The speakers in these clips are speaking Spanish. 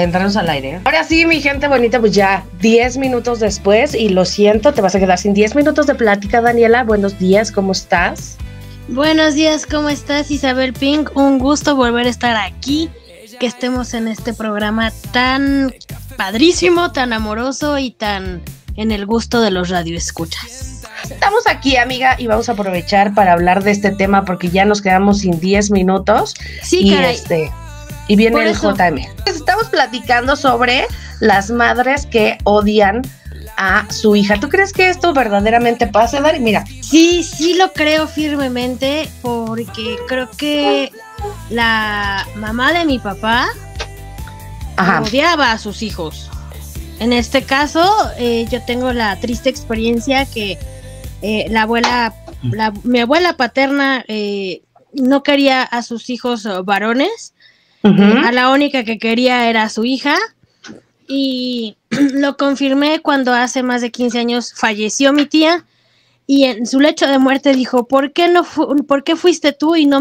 Entramos al aire, ¿eh? Ahora sí, mi gente bonita, pues ya 10 minutos después, y lo siento, te vas a quedar sin 10 minutos de plática, Daniela. Buenos días, ¿cómo estás? Buenos días, ¿cómo estás, Isabel Pink? Un gusto volver a estar aquí, que estemos en este programa tan padrísimo, tan amoroso y tan en el gusto de los radioescuchas. Estamos aquí, amiga, y vamos a aprovechar para hablar de este tema porque ya nos quedamos sin 10 minutos. Sí, y caray. Y viene Por el eso. JM. Estamos platicando sobre las madres que odian a su hija. ¿Tú crees que esto verdaderamente pasa, Dari? Mira. Sí lo creo firmemente, porque creo que la mamá de mi papá odiaba a sus hijos. En este caso, yo tengo la triste experiencia que mi abuela paterna no quería a sus hijos varones. A la única que quería era a su hija, y lo confirmé cuando hace más de 15 años falleció mi tía, y en su lecho de muerte dijo: ¿por qué fuiste tú y no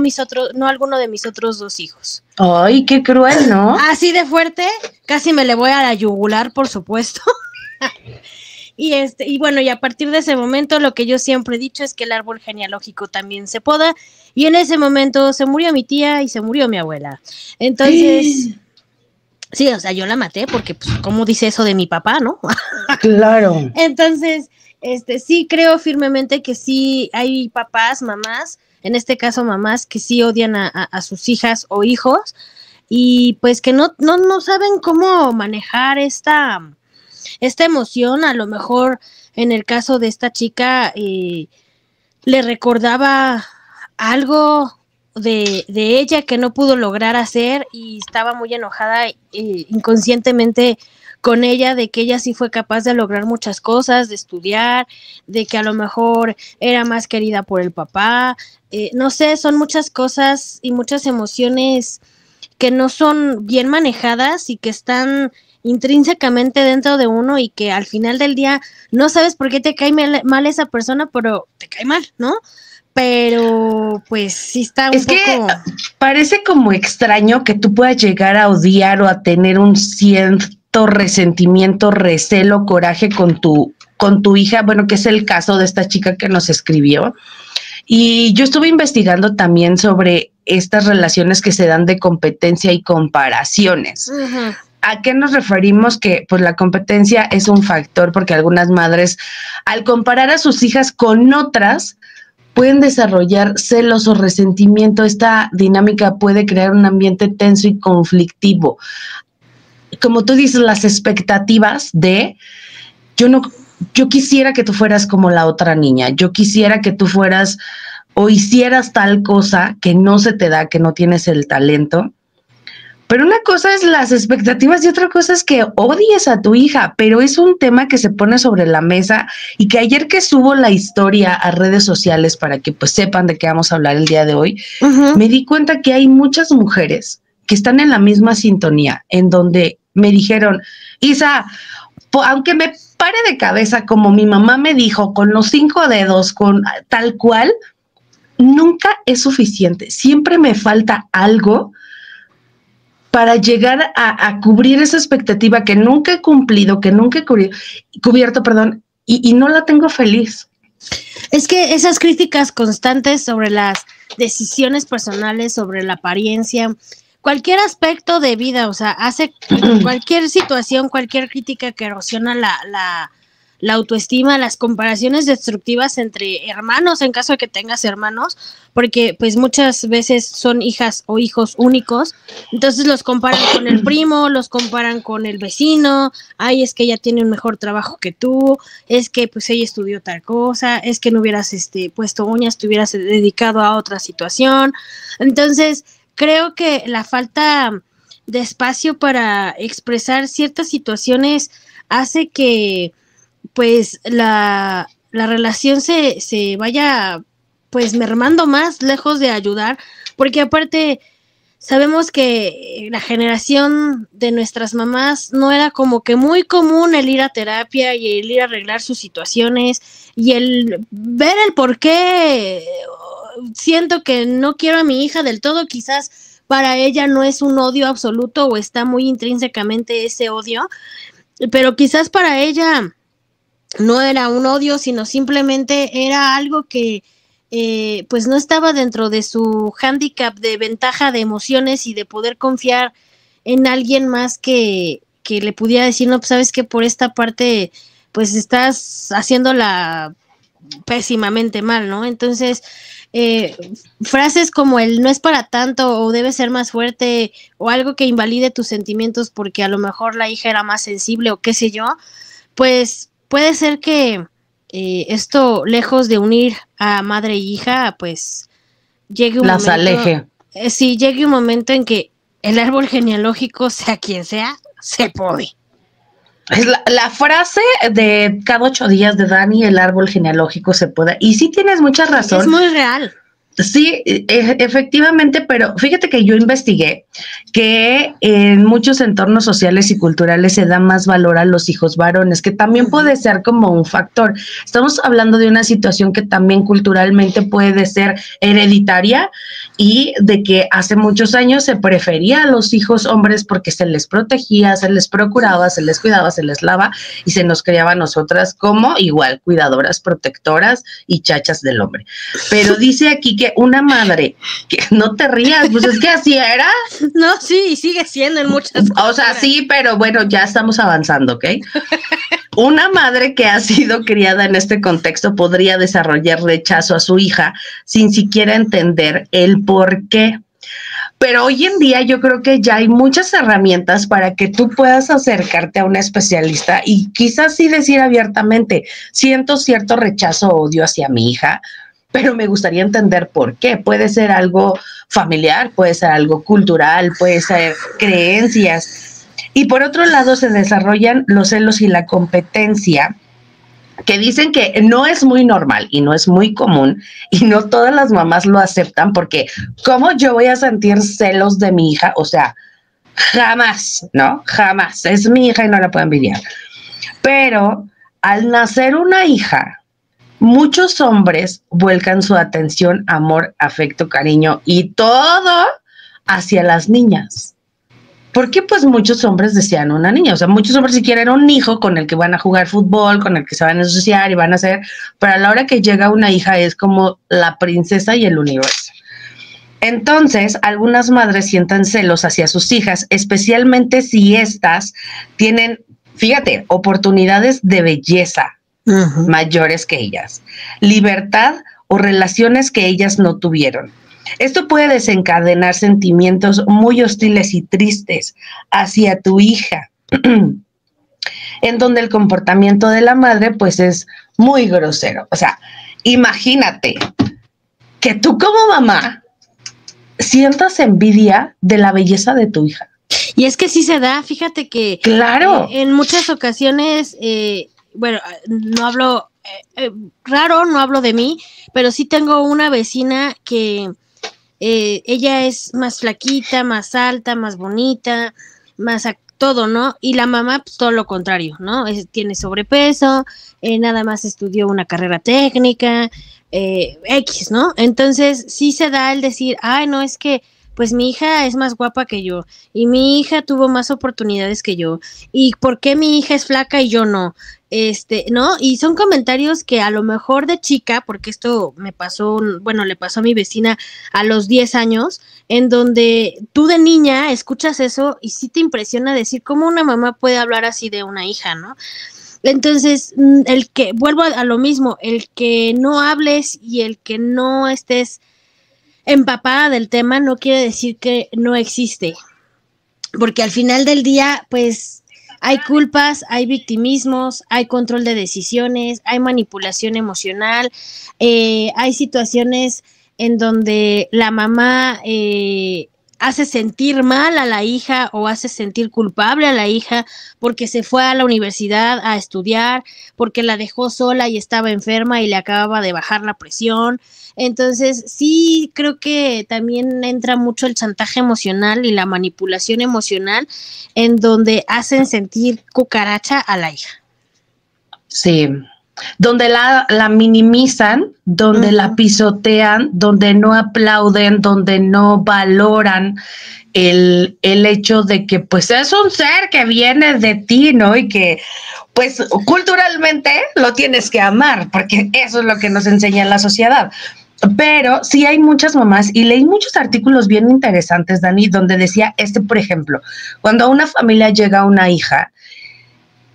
alguno de mis otros dos hijos? Ay, qué cruel, ¿no? Así de fuerte, casi me le voy a la yugular, por supuesto. Y bueno, y a partir de ese momento lo que yo siempre he dicho es que el árbol genealógico también se poda, y en ese momento se murió mi tía y se murió mi abuela. Entonces, sí, o sea, yo la maté porque, pues, ¿cómo dice eso de mi papá, no? Claro. Entonces, sí creo firmemente que sí hay papás, mamás, en este caso mamás, que sí odian a sus hijas o hijos, y pues que no saben cómo manejar esta emoción. A lo mejor en el caso de esta chica le recordaba algo de ella que no pudo lograr hacer, y estaba muy enojada inconscientemente con ella, de que ella sí fue capaz de lograr muchas cosas, de estudiar, de que a lo mejor era más querida por el papá, no sé, son muchas cosas y muchas emociones que no son bien manejadas y que están intrínsecamente dentro de uno, y que al final del día no sabes por qué te cae mal esa persona, pero te cae mal, ¿no? Pero pues sí está un poco... Es que parece como extraño que tú puedas llegar a odiar o a tener un cierto resentimiento, recelo, coraje con tu hija, bueno, que es el caso de esta chica que nos escribió. Y yo estuve investigando también sobre estas relaciones que se dan de competencia y comparaciones. Uh-huh. ¿A qué nos referimos? Que pues la competencia es un factor, porque algunas madres, al comparar a sus hijas con otras, pueden desarrollar celos o resentimiento. Esta dinámica puede crear un ambiente tenso y conflictivo. Como tú dices, las expectativas de yo quisiera que tú fueras como la otra niña, yo quisiera que tú fueras o hicieras tal cosa que no se te da, que no tienes el talento. Pero una cosa es las expectativas y otra cosa es que odies a tu hija, pero es un tema que se pone sobre la mesa, y que ayer que subo la historia a redes sociales para que pues sepan de qué vamos a hablar el día de hoy, me di cuenta que hay muchas mujeres que están en la misma sintonía, en donde me dijeron: Isa, aunque me pare de cabeza como mi mamá me dijo, con los 5 dedos, con tal cual, nunca es suficiente, siempre me falta algo para llegar a cubrir esa expectativa que nunca he cumplido, que nunca he cubierto, y no la tengo feliz. Es que esas críticas constantes sobre las decisiones personales, sobre la apariencia, cualquier aspecto de vida, o sea, hace cualquier situación, cualquier crítica que erosiona la autoestima, las comparaciones destructivas entre hermanos, en caso de que tengas hermanos, porque pues muchas veces son hijas o hijos únicos, entonces los comparan con el primo, los comparan con el vecino: ay, es que ella tiene un mejor trabajo que tú, es que pues ella estudió tal cosa, es que no hubieras puesto uñas, te hubieras dedicado a otra situación. Entonces creo que la falta de espacio para expresar ciertas situaciones hace que pues la relación se vaya pues mermando más, lejos de ayudar, porque aparte sabemos que la generación de nuestras mamás no era como que muy común el ir a terapia y el ir a arreglar sus situaciones y el ver el por qué siento que no quiero a mi hija del todo, quizás para ella no es un odio absoluto o está muy intrínsecamente ese odio, pero quizás para ella no era un odio, sino simplemente era algo que pues no estaba dentro de su hándicap de ventaja de emociones y de poder confiar en alguien más que le pudiera decir, no, pues sabes que por esta parte pues estás haciéndola pésimamente mal, ¿no? Entonces, frases como el no es para tanto o debe ser más fuerte o algo que invalide tus sentimientos porque a lo mejor la hija era más sensible o qué sé yo, pues puede ser que esto, lejos de unir a madre y hija, pues llegue un las momento, aleje. Sí, llegue un momento en que el árbol genealógico, sea quien sea, se pode. Es la frase de cada 8 días de Dani, el árbol genealógico se puede. Y sí tienes mucha razón. Es muy real. Sí, efectivamente, pero fíjate que yo investigué que en muchos entornos sociales y culturales se da más valor a los hijos varones, que también puede ser como un factor. Estamos hablando de una situación que también culturalmente puede ser hereditaria y de que hace muchos años se prefería a los hijos hombres porque se les protegía, se les procuraba, se les cuidaba, se les lava y se nos criaba a nosotras como igual cuidadoras, protectoras y chachas del hombre. Pero dice aquí que una madre, que no te rías, pues es que así era. No, sí, sigue siendo en muchas cosas. O sea, sí, pero bueno, ya estamos avanzando, ¿ok? Una madre que ha sido criada en este contexto podría desarrollar rechazo a su hija sin siquiera entender el por qué. Pero hoy en día yo creo que ya hay muchas herramientas para que tú puedas acercarte a un especialista y quizás sí decir abiertamente, siento cierto rechazo o odio hacia mi hija, pero me gustaría entender por qué. Puede ser algo familiar, puede ser algo cultural, puede ser creencias. Y por otro lado se desarrollan los celos y la competencia, que dicen que no es muy normal y no es muy común y no todas las mamás lo aceptan porque ¿cómo yo voy a sentir celos de mi hija? O sea, jamás, ¿no? Jamás. Es mi hija y no la puedo envidiar. Pero al nacer una hija, muchos hombres vuelcan su atención, amor, afecto, cariño y todo hacia las niñas. Porque pues muchos hombres desean una niña, o sea, muchos hombres si quieren un hijo con el que van a jugar fútbol, con el que se van a asociar y van a hacer, pero a la hora que llega una hija es como la princesa y el universo. Entonces, algunas madres sientan celos hacia sus hijas, especialmente si éstas tienen, fíjate, oportunidades de belleza mayores que ellas, libertad o relaciones que ellas no tuvieron. Esto puede desencadenar sentimientos muy hostiles y tristes hacia tu hija, en donde el comportamiento de la madre pues es muy grosero. O sea, imagínate que tú como mamá sientas envidia de la belleza de tu hija. Y es que sí se da, fíjate que claro, en muchas ocasiones bueno, no hablo, raro, no hablo de mí, pero sí tengo una vecina que ella es más flaquita, más alta, más bonita, más todo, ¿no? Y la mamá, pues todo lo contrario, ¿no? Tiene sobrepeso, nada más estudió una carrera técnica, X, ¿no? Entonces sí se da el decir, ay, no, es que pues mi hija es más guapa que yo y mi hija tuvo más oportunidades que yo y ¿por qué mi hija es flaca y yo no? ¿No? Y son comentarios que a lo mejor de chica, porque esto me pasó, bueno, le pasó a mi vecina a los 10 años, en donde tú de niña escuchas eso y sí te impresiona decir cómo una mamá puede hablar así de una hija, ¿no? Entonces, vuelvo a lo mismo, el que no hables y el que no estés empapada del tema no quiere decir que no existe, porque al final del día, pues, hay culpas, hay victimismos, hay control de decisiones, hay manipulación emocional, hay situaciones en donde la mamá hace sentir mal a la hija o hace sentir culpable a la hija porque se fue a la universidad a estudiar, porque la dejó sola y estaba enferma y le acababa de bajar la presión. Entonces, sí creo que también entra mucho el chantaje emocional y la manipulación emocional en donde hacen sentir cucaracha a la hija. Sí, donde la minimizan, donde la pisotean, donde no aplauden, donde no valoran el hecho de que pues es un ser que viene de ti, ¿no? Y que pues culturalmente lo tienes que amar, porque eso es lo que nos enseña la sociedad. Pero sí hay muchas mamás, y leí muchos artículos bien interesantes, Dani, donde decía por ejemplo, cuando a una familia llega una hija,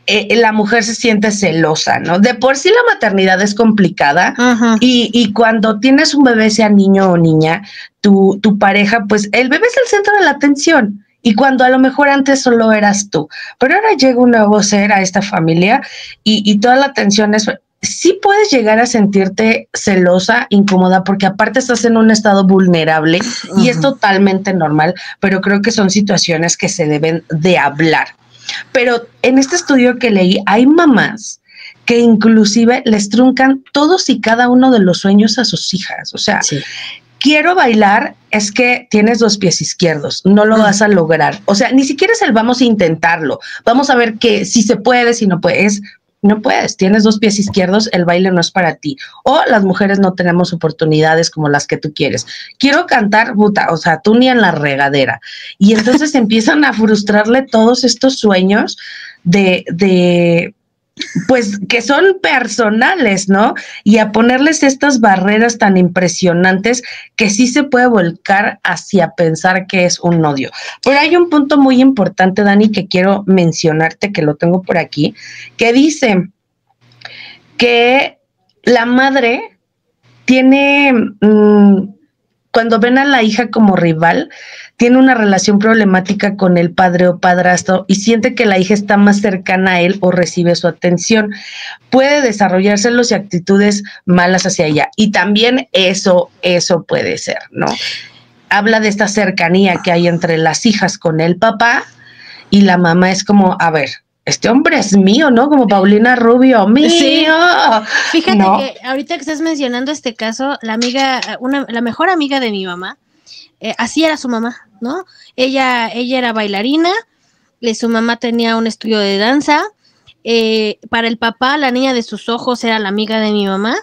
la mujer se siente celosa, ¿no? De por sí la maternidad es complicada, y cuando tienes un bebé, sea niño o niña, tu pareja, pues el bebé es el centro de la atención, y cuando a lo mejor antes solo eras tú, pero ahora llega un nuevo ser a esta familia y toda la atención es... Sí puedes llegar a sentirte celosa, incómoda, porque aparte estás en un estado vulnerable y es totalmente normal, pero creo que son situaciones que se deben de hablar. Pero en este estudio que leí, hay mamás que inclusive les truncan todos y cada uno de los sueños a sus hijas. O sea, quiero bailar, es que tienes 2 pies izquierdos, no lo vas a lograr. O sea, ni siquiera es el vamos a intentarlo, vamos a ver que si se puede, si no puedes. No puedes, tienes 2 pies izquierdos, el baile no es para ti. O las mujeres no tenemos oportunidades como las que tú quieres. Quiero cantar, puta, o sea, tú ni en la regadera. Y entonces empiezan a frustrarle todos estos sueños pues que son personales, ¿no? Y a ponerles estas barreras tan impresionantes que sí se puede volcar hacia pensar que es un odio. Pero hay un punto muy importante, Dani, que quiero mencionarte, que lo tengo por aquí, que dice que la madre tiene, cuando ven a la hija como rival, tiene una relación problemática con el padre o padrastro y siente que la hija está más cercana a él o recibe su atención. Puede desarrollar celos y actitudes malas hacia ella. Y también eso puede ser, ¿no? Habla de esta cercanía que hay entre las hijas con el papá y la mamá es como, a ver, este hombre es mío, ¿no? Como Paulina Rubio, mío. Sí. Fíjate que ahorita que estás mencionando este caso, la mejor amiga de mi mamá, así era su mamá, ¿no? Ella era bailarina, su mamá tenía un estudio de danza, para el papá, la niña de sus ojos era la amiga de mi mamá.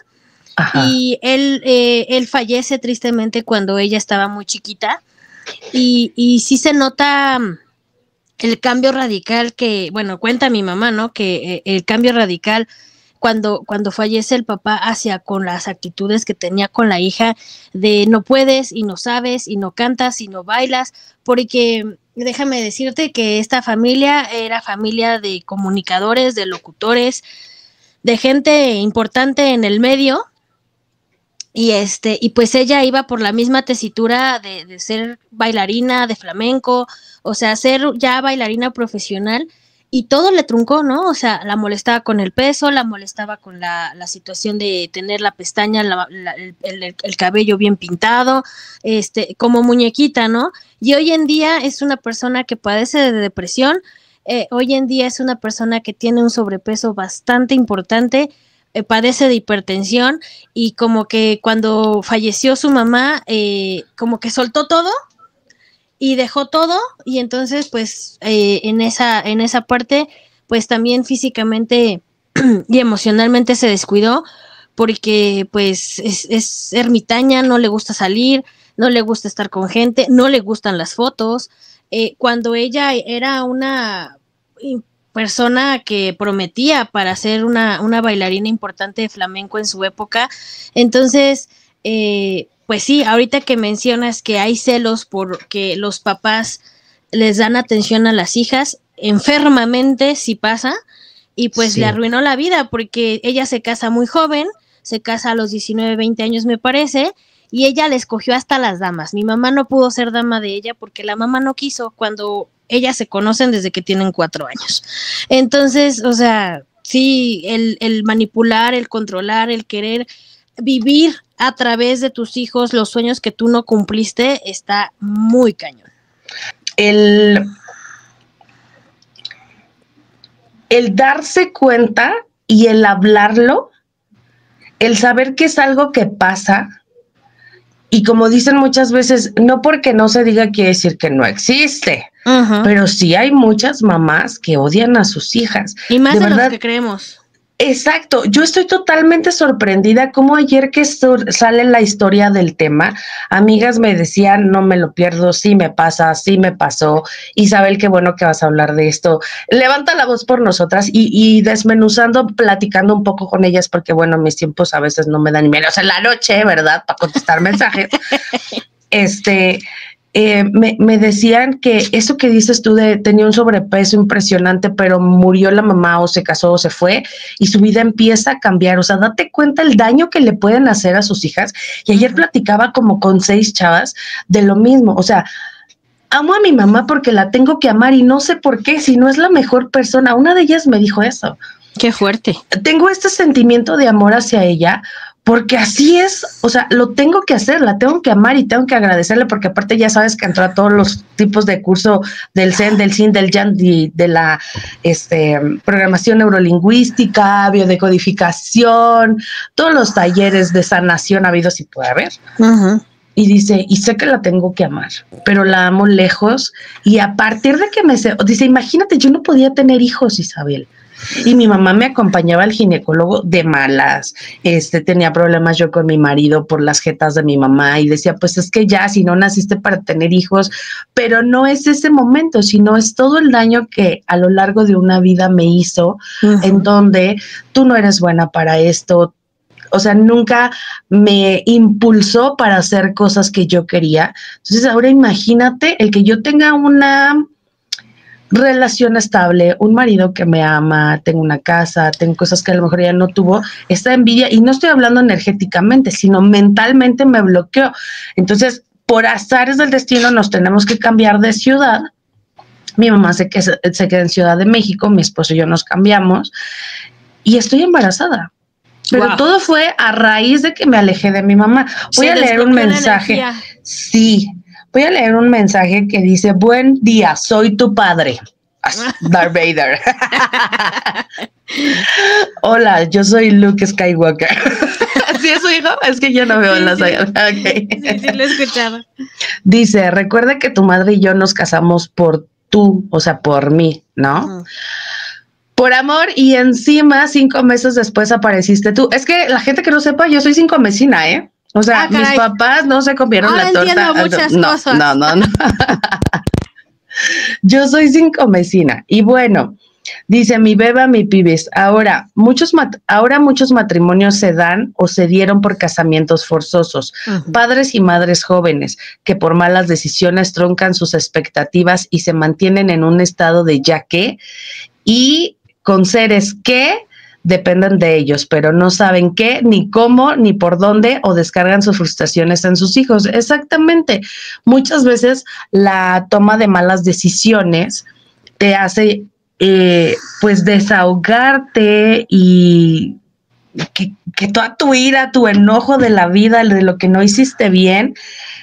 Ajá. Y él fallece tristemente cuando ella estaba muy chiquita, y sí se nota el cambio radical que, bueno, cuenta mi mamá, ¿no? Que el cambio radical cuando fallece el papá hacia con las actitudes que tenía con la hija de no puedes y no sabes y no cantas y no bailas, porque déjame decirte que esta familia era familia de comunicadores, de locutores, de gente importante en el medio. Y pues ella iba por la misma tesitura de ser bailarina de flamenco, o sea, ser ya bailarina profesional, y todo le truncó, ¿no? O sea, la molestaba con el peso, la molestaba con la situación de tener la pestaña, el cabello bien pintado, como muñequita, ¿no? Y hoy en día es una persona que padece de depresión, hoy en día es una persona que tiene un sobrepeso bastante importante, padece de hipertensión, y como que cuando falleció su mamá, como que soltó todo y dejó todo, y entonces pues en esa parte pues también físicamente y emocionalmente se descuidó, porque pues es ermitaña, no le gusta salir, no le gusta estar con gente, no le gustan las fotos. Cuando ella era una persona que prometía para ser una bailarina importante de flamenco en su época, entonces pues sí, ahorita que mencionas que hay celos porque los papás les dan atención a las hijas, enfermamente sí pasa, y pues le arruinó la vida, porque ella se casa muy joven, se casa a los 19, 20 años me parece, y ella le escogió hasta las damas. Mi mamá no pudo ser dama de ella porque la mamá no quiso, cuando ellas se conocen desde que tienen 4 años. Entonces, o sea, sí, el manipular, el controlar, el querer vivir a través de tus hijos los sueños que tú no cumpliste está muy cañón. El darse cuenta y el hablarlo, el saber que es algo que pasa, y como dicen muchas veces, no porque no se diga quiere decir que no existe, pero sí hay muchas mamás que odian a sus hijas. Y más de los que creemos. Exacto, yo estoy totalmente sorprendida como ayer que sale la historia del tema, amigas me decían, no me lo pierdo, sí me pasa, sí me pasó, Isabel, qué bueno que vas a hablar de esto, levanta la voz por nosotras y desmenuzando, platicando un poco con ellas, porque bueno, mis tiempos a veces no me dan ni menos en la noche, ¿verdad? Para contestar mensajes. Me decían que eso que dices tú de tenía un sobrepeso impresionante, pero murió la mamá o se casó o se fue y su vida empieza a cambiar. O sea, date cuenta el daño que le pueden hacer a sus hijas. Y ayer platicaba como con 6 chavas de lo mismo. O sea, amo a mi mamá porque la tengo que amar y no sé por qué, si no es la mejor persona. Una de ellas me dijo eso. Qué fuerte. Tengo este sentimiento de amor hacia ella porque así es, o sea, lo tengo que hacer, la tengo que amar y tengo que agradecerle porque aparte ya sabes que entró a todos los tipos de curso del Zen, del Sin, del Yang, de la programación neurolingüística, biodecodificación, todos los talleres de sanación habidos y puede haber. Y dice, y sé que la tengo que amar, pero la amo lejos y a partir de que dice, imagínate, yo no podía tener hijos, Isabel. Y mi mamá me acompañaba al ginecólogo de malas, tenía problemas yo con mi marido por las jetas de mi mamá y decía, pues es que ya, si no naciste para tener hijos, pero no es ese momento, sino es todo el daño que a lo largo de una vida me hizo, en donde tú no eres buena para esto, o sea, nunca me impulsó para hacer cosas que yo quería. Entonces ahora imagínate el que yo tenga una relación estable, un marido que me ama, tengo una casa, tengo cosas que a lo mejor ella no tuvo, esta envidia, y no estoy hablando energéticamente, sino mentalmente me bloqueó. Entonces, por azares del destino nos tenemos que cambiar de ciudad. Mi mamá se queda en Ciudad de México, mi esposo y yo nos cambiamos, y estoy embarazada. Pero todo fue a raíz de que me alejé de mi mamá. Voy a leer un mensaje. Sí. Voy a leer un mensaje que dice, buen día, soy tu padre. Darth Vader. Hola, yo soy Luke Skywalker. ¿Sí es su hijo? Es que yo no veo en las sagas. Okay. Sí, lo escuchaba. Dice, recuerda que tu madre y yo nos casamos por tú, o sea, por mí, ¿no? Por amor, y encima 5 meses después apareciste tú. Es que la gente que no sepa, yo soy 5 mesina, ¿eh? O sea, mis papás no se comieron la torta. Muchas cosas. No. Yo soy 5 mesina. Y bueno, dice mi beba, mi pibis. Ahora muchos matrimonios se dan o se dieron por casamientos forzosos. Padres y madres jóvenes que por malas decisiones truncan sus expectativas y se mantienen en un estado de ya que y con seres que dependen de ellos, pero no saben qué, ni cómo, ni por dónde, o descargan sus frustraciones en sus hijos. Exactamente. Muchas veces la toma de malas decisiones te hace, pues, desahogarte y que toda tu ira, tu enojo de la vida, de lo que no hiciste bien,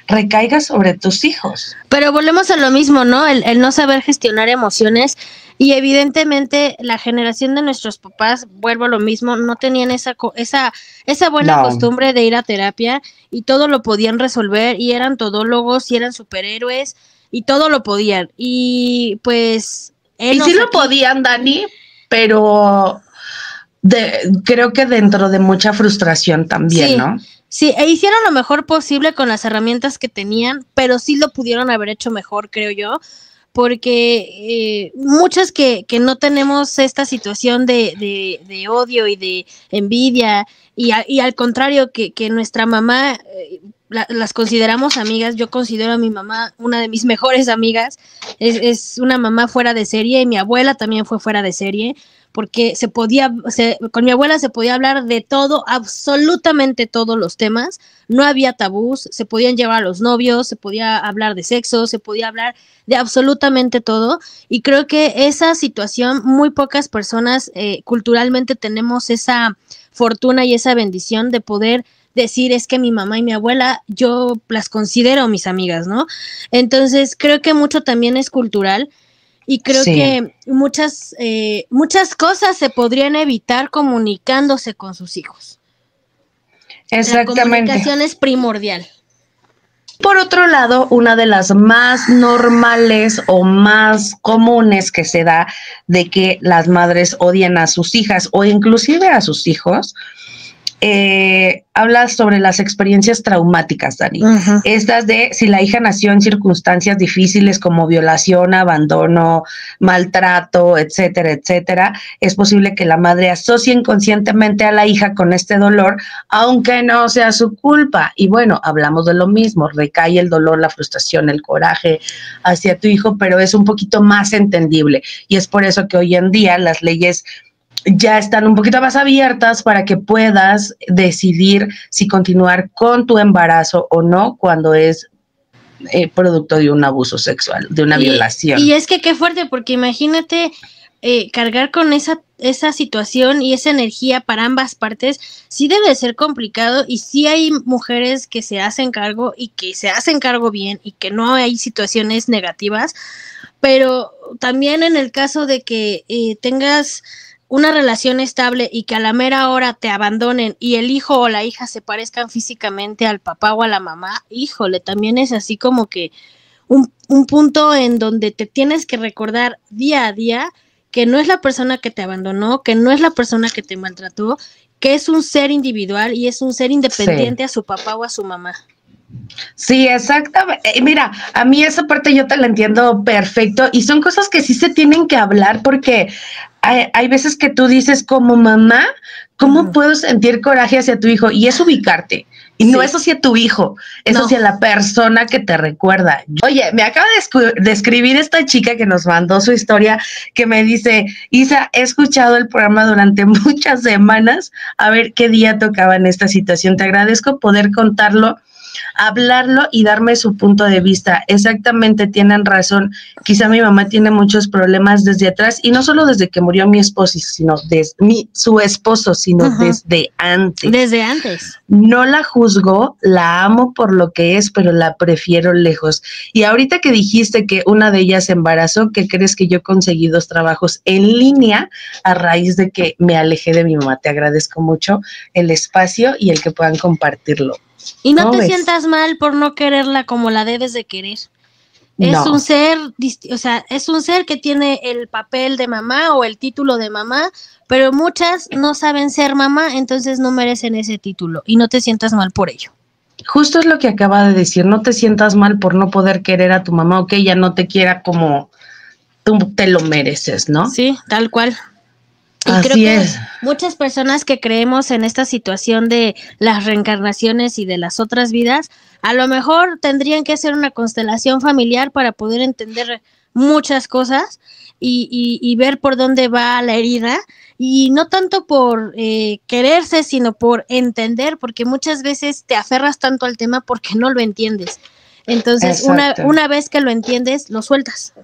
recaiga sobre tus hijos. Pero volvemos a lo mismo, ¿no? El no saber gestionar emociones. Y evidentemente la generación de nuestros papás, vuelvo a lo mismo, no tenían esa buena costumbre de ir a terapia y todo lo podían resolver y eran todólogos y eran superhéroes y todo lo podían. Y pues... Y sí lo podían, Dani, pero creo que dentro de mucha frustración también, sí, ¿no? Sí, hicieron lo mejor posible con las herramientas que tenían, pero sí lo pudieron haber hecho mejor, creo yo. Porque muchas que no tenemos esta situación de odio y de envidia y al contrario que nuestra mamá las consideramos amigas. Yo considero a mi mamá una de mis mejores amigas, es una mamá fuera de serie y mi abuela también fue fuera de serie porque con mi abuela se podía hablar de todo, absolutamente todos los temas, no había tabús, se podían llevar a los novios, se podía hablar de sexo, se podía hablar de absolutamente todo, y creo que esa situación muy pocas personas culturalmente tenemos esa fortuna y esa bendición de poder decir es que mi mamá y mi abuela yo las considero mis amigas, ¿no? Entonces creo que mucho también es cultural. Y creo que muchas cosas se podrían evitar comunicándose con sus hijos. Exactamente. La comunicación es primordial. Por otro lado, una de las más normales o más comunes que se da de que las madres odian a sus hijas o inclusive a sus hijos, habla sobre las experiencias traumáticas, Dani. Estas de si la hija nació en circunstancias difíciles como violación, abandono, maltrato, etcétera, etcétera, es posible que la madre asocie inconscientemente a la hija con este dolor, aunque no sea su culpa. Y bueno, hablamos de lo mismo, recae el dolor, la frustración, el coraje hacia tu hijo, pero es un poquito más entendible. Y es por eso que hoy en día las leyes ya están un poquito más abiertas para que puedas decidir si continuar con tu embarazo o no cuando es producto de un abuso sexual, de una violación. Y es que qué fuerte, porque imagínate cargar con esa situación y esa energía para ambas partes, sí debe ser complicado, y sí hay mujeres que se hacen cargo y que se hacen cargo bien y que no hay situaciones negativas, pero también en el caso de que tengas una relación estable y que a la mera hora te abandonen y el hijo o la hija se parezcan físicamente al papá o a la mamá, híjole, también es así como que un punto en donde te tienes que recordar día a día que no es la persona que te abandonó, que no es la persona que te maltrató, que es un ser individual y es un ser independiente a su papá o a su mamá. Sí, exactamente. Mira, a mí esa parte yo te la entiendo perfecto y son cosas que sí se tienen que hablar porque hay veces que tú dices como mamá, ¿cómo puedo sentir coraje hacia tu hijo? Y es ubicarte. Y no es hacia tu hijo, es hacia la persona que te recuerda. Oye, me acaba de escribir esta chica que nos mandó su historia, que me dice, Isa, he escuchado el programa durante muchas semanas, a ver qué día tocaba en esta situación. Te agradezco poder contarlo, hablarlo y darme su punto de vista. Exactamente, tienen razón. Quizá mi mamá tiene muchos problemas desde atrás, y no solo desde que murió mi esposo, sino su esposo, sino desde antes. Desde antes. No la juzgo, la amo por lo que es, pero la prefiero lejos. Y ahorita que dijiste que una de ellas se embarazó, ¿qué crees? Que yo conseguí 2 trabajos en línea a raíz de que me alejé de mi mamá. Te agradezco mucho el espacio y el que puedan compartirlo. Y no te sientas mal por no quererla como la debes de querer. Es un ser, o sea, es un ser que tiene el papel de mamá o el título de mamá, pero muchas no saben ser mamá, entonces no merecen ese título, y no te sientas mal por ello. Justo es lo que acaba de decir, no te sientas mal por no poder querer a tu mamá o que ella no te quiera como tú te lo mereces, ¿no? Sí, tal cual. Y así creo que es. Muchas personas que creemos en esta situación de las reencarnaciones y de las otras vidas, a lo mejor tendrían que hacer una constelación familiar para poder entender muchas cosas y ver por dónde va la herida, y no tanto por quererse, sino por entender, porque muchas veces te aferras tanto al tema porque no lo entiendes. Entonces, una vez que lo entiendes, lo sueltas.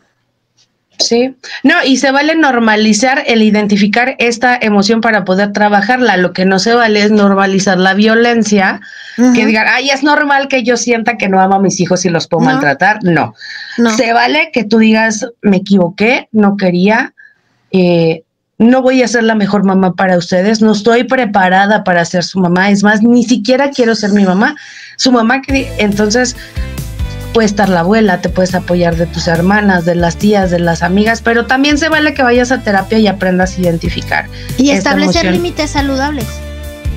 Sí, no, y se vale normalizar el identificar esta emoción para poder trabajarla. Lo que no se vale es normalizar la violencia, que digan, ay, es normal que yo sienta que no amo a mis hijos y los puedo maltratar. No, se vale que tú digas, me equivoqué, no quería, no voy a ser la mejor mamá para ustedes, no estoy preparada para ser su mamá, es más, ni siquiera quiero ser mi mamá, su mamá, entonces puede estar la abuela, te puedes apoyar de tus hermanas, de las tías, de las amigas, pero también se vale que vayas a terapia y aprendas a identificar. Y establecer límites saludables.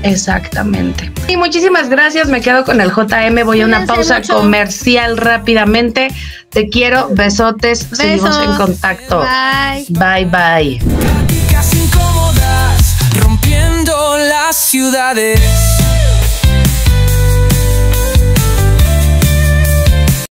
Exactamente. Y muchísimas gracias, me quedo con el JM, voy a una pausa comercial rápidamente. Te quiero, besotes, seguimos en contacto. Bye. Bye. Casi incómodas, rompiendo las ciudades.